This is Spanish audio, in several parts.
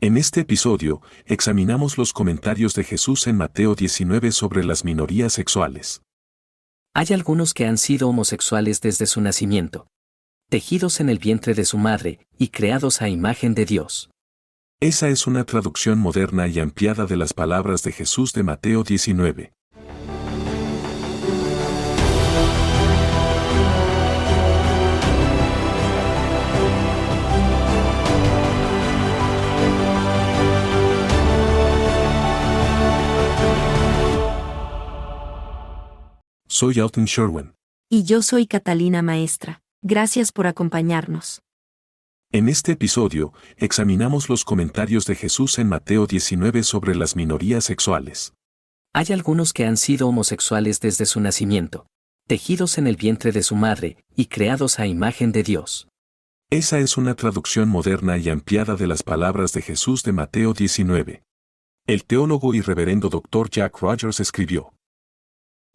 En este episodio, examinamos los comentarios de Jesús en Mateo 19 sobre las minorías sexuales. Hay algunos que han sido homosexuales desde su nacimiento, tejidos en el vientre de su madre y creados a imagen de Dios. Esa es una traducción moderna y ampliada de las palabras de Jesús de Mateo 19. Soy Alton Sherwin. Y yo soy Catalina Maestra. Gracias por acompañarnos. En este episodio, examinamos los comentarios de Jesús en Mateo 19 sobre las minorías sexuales. Hay algunos que han sido homosexuales desde su nacimiento, tejidos en el vientre de su madre y creados a imagen de Dios. Esa es una traducción moderna y ampliada de las palabras de Jesús de Mateo 19. El teólogo y reverendo Dr. Jack Rogers escribió: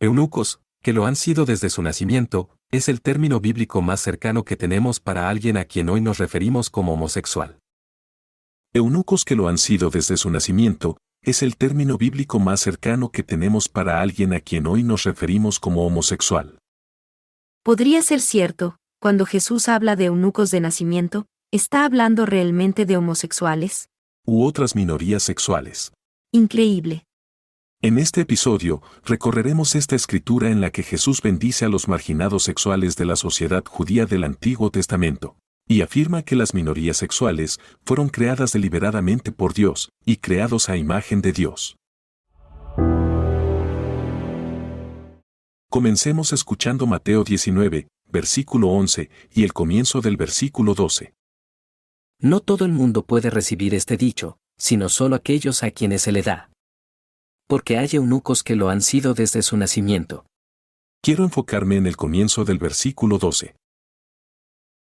Eunucos, que lo han sido desde su nacimiento, es el término bíblico más cercano que tenemos para alguien a quien hoy nos referimos como homosexual. Eunucos que lo han sido desde su nacimiento, es el término bíblico más cercano que tenemos para alguien a quien hoy nos referimos como homosexual. Podría ser cierto, cuando Jesús habla de eunucos de nacimiento, ¿está hablando realmente de homosexuales? U otras minorías sexuales. Increíble. En este episodio, recorreremos esta escritura en la que Jesús bendice a los marginados sexuales de la sociedad judía del Antiguo Testamento, y afirma que las minorías sexuales fueron creadas deliberadamente por Dios, y creados a imagen de Dios. Comencemos escuchando Mateo 19, versículo 11, y el comienzo del versículo 12. No todo el mundo puede recibir este dicho, sino solo aquellos a quienes se le da. Porque hay eunucos que lo han sido desde su nacimiento. Quiero enfocarme en el comienzo del versículo 12.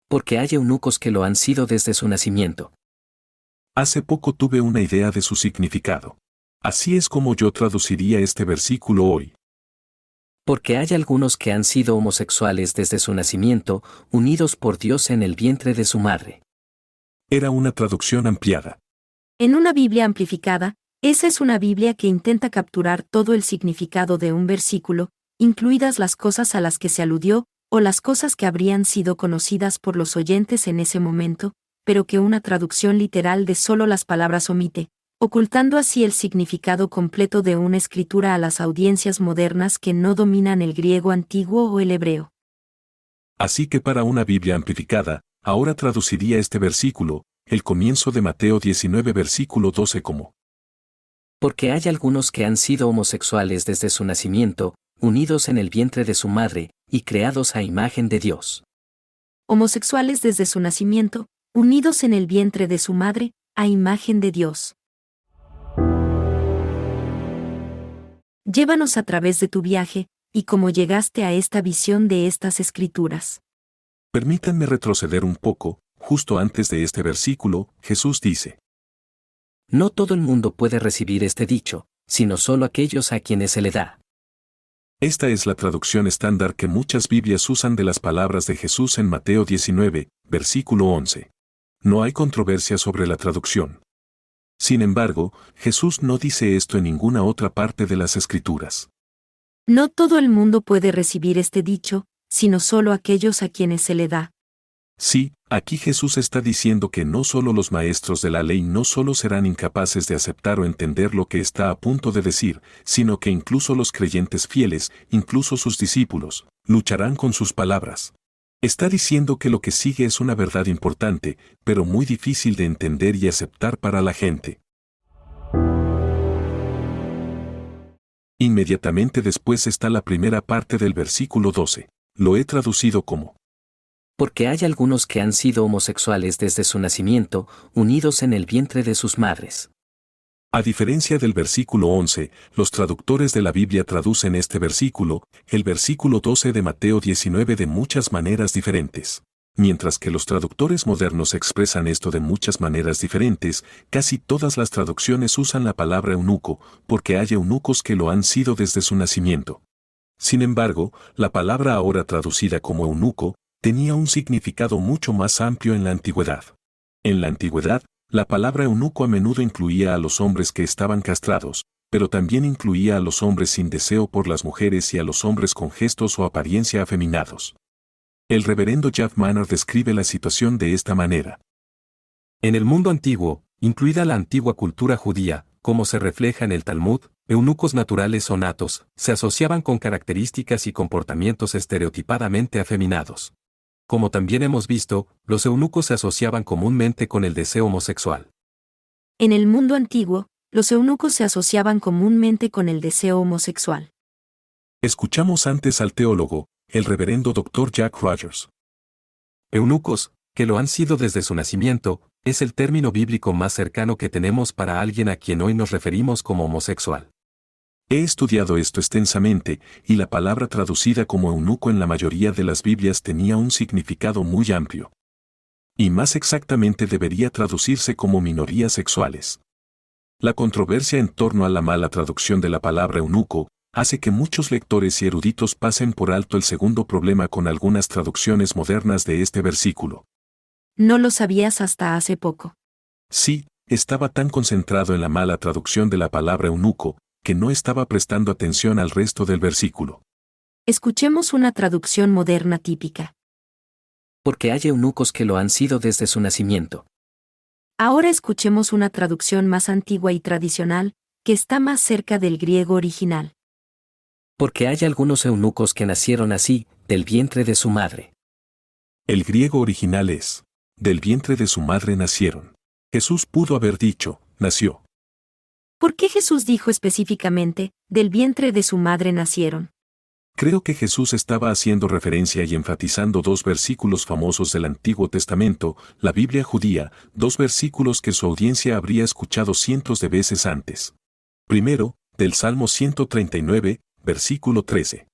Porque hay eunucos que lo han sido desde su nacimiento. Hace poco tuve una idea de su significado. Así es como yo traduciría este versículo hoy. Porque hay algunos que han sido homosexuales desde su nacimiento, unidos por Dios en el vientre de su madre. Era una traducción ampliada. En una Biblia amplificada, esa es una Biblia que intenta capturar todo el significado de un versículo, incluidas las cosas a las que se aludió, o las cosas que habrían sido conocidas por los oyentes en ese momento, pero que una traducción literal de solo las palabras omite, ocultando así el significado completo de una escritura a las audiencias modernas que no dominan el griego antiguo o el hebreo. Así que para una Biblia amplificada, ahora traduciría este versículo, el comienzo de Mateo 19 versículo 12 como: Porque hay algunos que han sido homosexuales desde su nacimiento, unidos en el vientre de su madre, y creados a imagen de Dios. Homosexuales desde su nacimiento, unidos en el vientre de su madre, a imagen de Dios. Llévanos a través de tu viaje, y cómo llegaste a esta visión de estas escrituras. Permítanme retroceder un poco, justo antes de este versículo, Jesús dice: No todo el mundo puede recibir este dicho, sino solo aquellos a quienes se le da. Esta es la traducción estándar que muchas Biblias usan de las palabras de Jesús en Mateo 19, versículo 11. No hay controversia sobre la traducción. Sin embargo, Jesús no dice esto en ninguna otra parte de las Escrituras. No todo el mundo puede recibir este dicho, sino solo aquellos a quienes se le da. Sí, aquí Jesús está diciendo que no solo los maestros de la ley no solo serán incapaces de aceptar o entender lo que está a punto de decir, sino que incluso los creyentes fieles, incluso sus discípulos, lucharán con sus palabras. Está diciendo que lo que sigue es una verdad importante, pero muy difícil de entender y aceptar para la gente. Inmediatamente después está la primera parte del versículo 12. Lo he traducido como: Porque hay algunos que han sido homosexuales desde su nacimiento, unidos en el vientre de sus madres. A diferencia del versículo 11, los traductores de la Biblia traducen este versículo, el versículo 12 de Mateo 19 de muchas maneras diferentes. Mientras que los traductores modernos expresan esto de muchas maneras diferentes, casi todas las traducciones usan la palabra eunuco, porque hay eunucos que lo han sido desde su nacimiento. Sin embargo, la palabra ahora traducida como eunuco, tenía un significado mucho más amplio en la antigüedad. En la antigüedad, La palabra eunuco a menudo incluía a los hombres que estaban castrados, pero también incluía a los hombres sin deseo por las mujeres y a los hombres con gestos o apariencia afeminados. El reverendo Jeff Manor describe la situación de esta manera. En el mundo antiguo, incluida la antigua cultura judía, como se refleja en el Talmud, eunucos naturales o natos, se asociaban con características y comportamientos estereotipadamente afeminados. Como también hemos visto, los eunucos se asociaban comúnmente con el deseo homosexual. En el mundo antiguo, los eunucos se asociaban comúnmente con el deseo homosexual. Escuchamos antes al teólogo, el reverendo Dr. Jack Rogers. Eunucos, que lo han sido desde su nacimiento, es el término bíblico más cercano que tenemos para alguien a quien hoy nos referimos como homosexual. He estudiado esto extensamente, y la palabra traducida como eunuco en la mayoría de las Biblias tenía un significado muy amplio. Y más exactamente debería traducirse como minorías sexuales. La controversia en torno a la mala traducción de la palabra eunuco hace que muchos lectores y eruditos pasen por alto el segundo problema con algunas traducciones modernas de este versículo. No lo sabías hasta hace poco. Sí, estaba tan concentrado en la mala traducción de la palabra eunuco, que no estaba prestando atención al resto del versículo. Escuchemos una traducción moderna típica. Porque hay eunucos que lo han sido desde su nacimiento. Ahora escuchemos una traducción más antigua y tradicional, que está más cerca del griego original. Porque hay algunos eunucos que nacieron así, del vientre de su madre. El griego original es, del vientre de su madre nacieron. Jesús pudo haber dicho, nació. ¿Por qué Jesús dijo específicamente, del vientre de su madre nacieron? Creo que Jesús estaba haciendo referencia y enfatizando dos versículos famosos del Antiguo Testamento, la Biblia judía, dos versículos que su audiencia habría escuchado cientos de veces antes. Primero, del Salmo 139, versículo 13.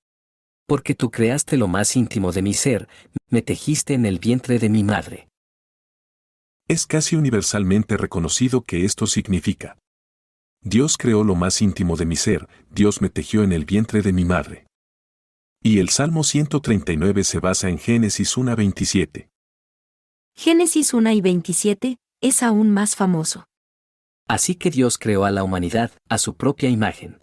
Porque tú creaste lo más íntimo de mi ser, me tejiste en el vientre de mi madre. Es casi universalmente reconocido que esto significa: Dios creó lo más íntimo de mi ser, Dios me tejió en el vientre de mi madre. Y el Salmo 139 se basa en Génesis 1:27. Génesis 1:27 es aún más famoso. Así que Dios creó a la humanidad, a su propia imagen.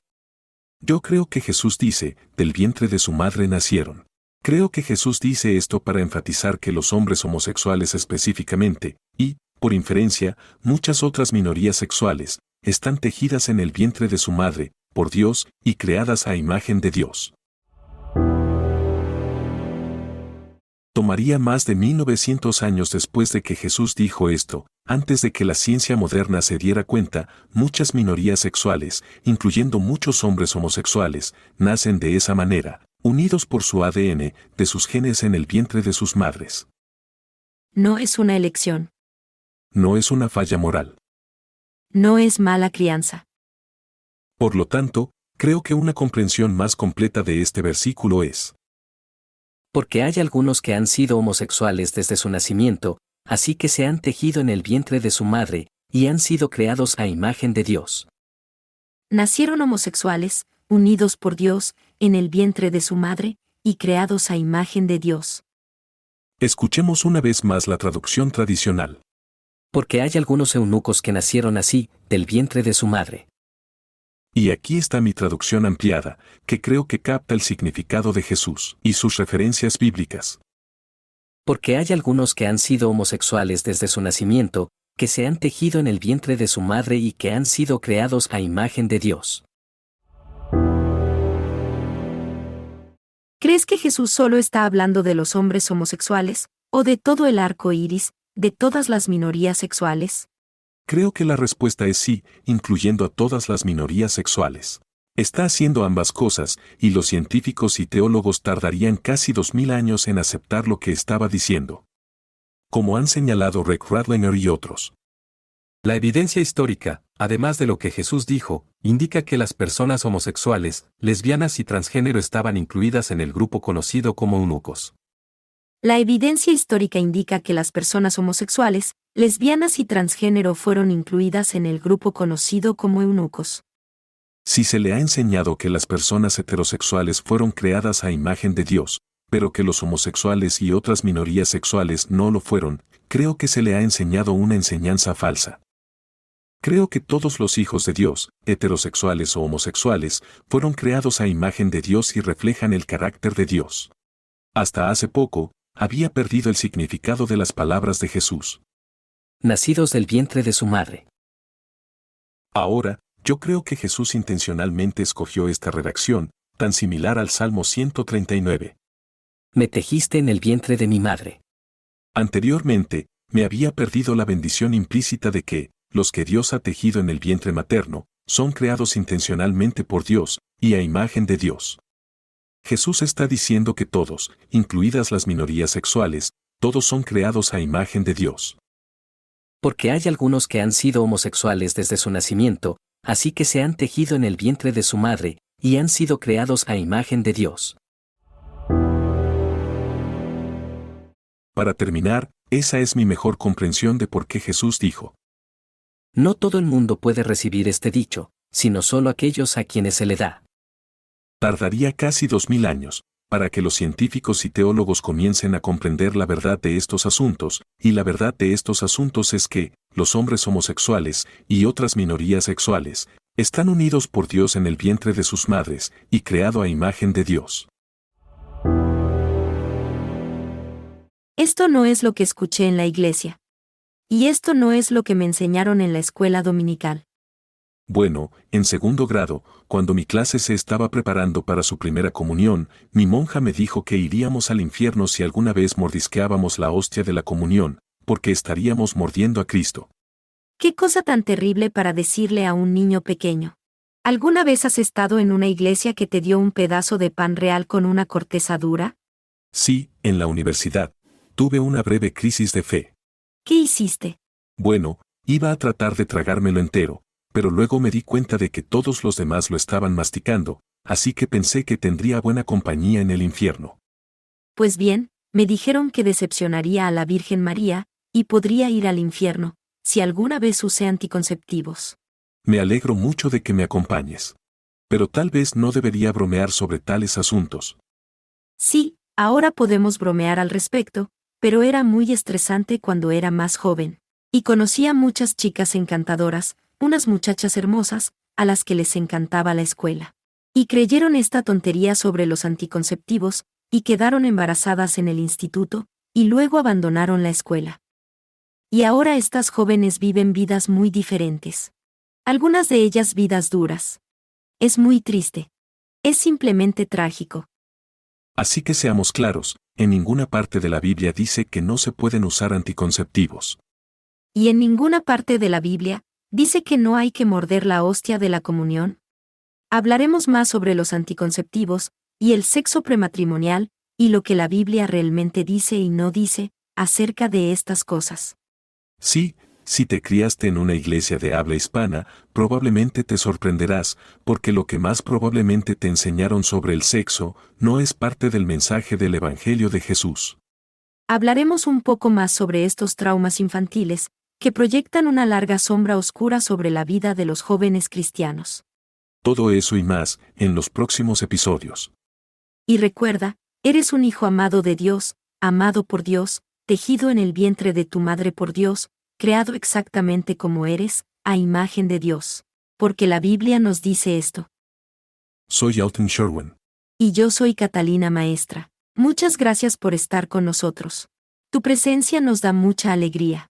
Yo creo que Jesús dice, del vientre de su madre nacieron. Creo que Jesús dice esto para enfatizar que los hombres homosexuales específicamente, y, por inferencia, muchas otras minorías sexuales, están tejidas en el vientre de su madre, por Dios, y creadas a imagen de Dios. Tomaría más de 1900 años después de que Jesús dijo esto, antes de que la ciencia moderna se diera cuenta, muchas minorías sexuales, incluyendo muchos hombres homosexuales, nacen de esa manera, unidos por su ADN, de sus genes en el vientre de sus madres. No es una elección. No es una falla moral. No es mala crianza. Por lo tanto, creo que una comprensión más completa de este versículo es: Porque hay algunos que han sido homosexuales desde su nacimiento, así que se han tejido en el vientre de su madre, y han sido creados a imagen de Dios. Nacieron homosexuales, unidos por Dios, en el vientre de su madre, y creados a imagen de Dios. Escuchemos una vez más la traducción tradicional. Porque hay algunos eunucos que nacieron así, del vientre de su madre. Y aquí está mi traducción ampliada, que creo que capta el significado de Jesús y sus referencias bíblicas. Porque hay algunos que han sido homosexuales desde su nacimiento, que se han tejido en el vientre de su madre y que han sido creados a imagen de Dios. ¿Crees que Jesús solo está hablando de los hombres homosexuales, o de todo el arco iris, de todas las minorías sexuales? Creo que la respuesta es sí, incluyendo a todas las minorías sexuales. Está haciendo ambas cosas, y los científicos y teólogos tardarían casi 2000 años en aceptar lo que estaba diciendo. Como han señalado Rick Radlinger y otros. La evidencia histórica, además de lo que Jesús dijo, indica que las personas homosexuales, lesbianas y transgénero estaban incluidas en el grupo conocido como eunucos. La evidencia histórica indica que las personas homosexuales, lesbianas y transgénero fueron incluidas en el grupo conocido como eunucos. Si se le ha enseñado que las personas heterosexuales fueron creadas a imagen de Dios, pero que los homosexuales y otras minorías sexuales no lo fueron, creo que se le ha enseñado una enseñanza falsa. Creo que todos los hijos de Dios, heterosexuales o homosexuales, fueron creados a imagen de Dios y reflejan el carácter de Dios. Hasta hace poco, había perdido el significado de las palabras de Jesús. Nacidos del vientre de su madre. Ahora, yo creo que Jesús intencionalmente escogió esta redacción, tan similar al Salmo 139. Me tejiste en el vientre de mi madre. Anteriormente, me había perdido la bendición implícita de que, los que Dios ha tejido en el vientre materno, son creados intencionalmente por Dios, y a imagen de Dios. Jesús está diciendo que todos, incluidas las minorías sexuales, todos son creados a imagen de Dios. Porque hay algunos que han sido homosexuales desde su nacimiento, así que se han tejido en el vientre de su madre, y han sido creados a imagen de Dios. Para terminar, esa es mi mejor comprensión de por qué Jesús dijo: No todo el mundo puede recibir este dicho, sino solo aquellos a quienes se le da. Tardaría casi 2000 años, para que los científicos y teólogos comiencen a comprender la verdad de estos asuntos, y la verdad de estos asuntos es que, los hombres homosexuales, y otras minorías sexuales, están unidos por Dios en el vientre de sus madres, y creado a imagen de Dios. Esto no es lo que escuché en la iglesia. Y esto no es lo que me enseñaron en la escuela dominical. Bueno, en segundo grado, cuando mi clase se estaba preparando para su primera comunión, mi monja me dijo que iríamos al infierno si alguna vez mordisqueábamos la hostia de la comunión, porque estaríamos mordiendo a Cristo. ¿Qué cosa tan terrible para decirle a un niño pequeño? ¿Alguna vez has estado en una iglesia que te dio un pedazo de pan real con una corteza dura? Sí, en la universidad. Tuve una breve crisis de fe. ¿Qué hiciste? Bueno, iba a tratar de tragármelo entero, pero luego me di cuenta de que todos los demás lo estaban masticando, así que pensé que tendría buena compañía en el infierno. Pues bien, me dijeron que decepcionaría a la Virgen María, y podría ir al infierno, si alguna vez usé anticonceptivos. Me alegro mucho de que me acompañes. Pero tal vez no debería bromear sobre tales asuntos. Sí, ahora podemos bromear al respecto, pero era muy estresante cuando era más joven. Y conocía muchas chicas encantadoras, unas muchachas hermosas, a las que les encantaba la escuela. Y creyeron esta tontería sobre los anticonceptivos, y quedaron embarazadas en el instituto, y luego abandonaron la escuela. Y ahora estas jóvenes viven vidas muy diferentes. Algunas de ellas vidas duras. Es muy triste. Es simplemente trágico. Así que seamos claros, en ninguna parte de la Biblia dice que no se pueden usar anticonceptivos. Y en ninguna parte de la Biblia dice que no hay que morder la hostia de la comunión. Hablaremos más sobre los anticonceptivos, y el sexo prematrimonial, y lo que la Biblia realmente dice y no dice, acerca de estas cosas. Sí, si te criaste en una iglesia de habla hispana, probablemente te sorprenderás, porque lo que más probablemente te enseñaron sobre el sexo, no es parte del mensaje del Evangelio de Jesús. Hablaremos un poco más sobre estos traumas infantiles, que proyectan una larga sombra oscura sobre la vida de los jóvenes cristianos. Todo eso y más, en los próximos episodios. Y recuerda, eres un hijo amado de Dios, amado por Dios, tejido en el vientre de tu madre por Dios, creado exactamente como eres, a imagen de Dios. Porque la Biblia nos dice esto. Soy Alton Sherwin. Y yo soy Catalina Maestra. Muchas gracias por estar con nosotros. Tu presencia nos da mucha alegría.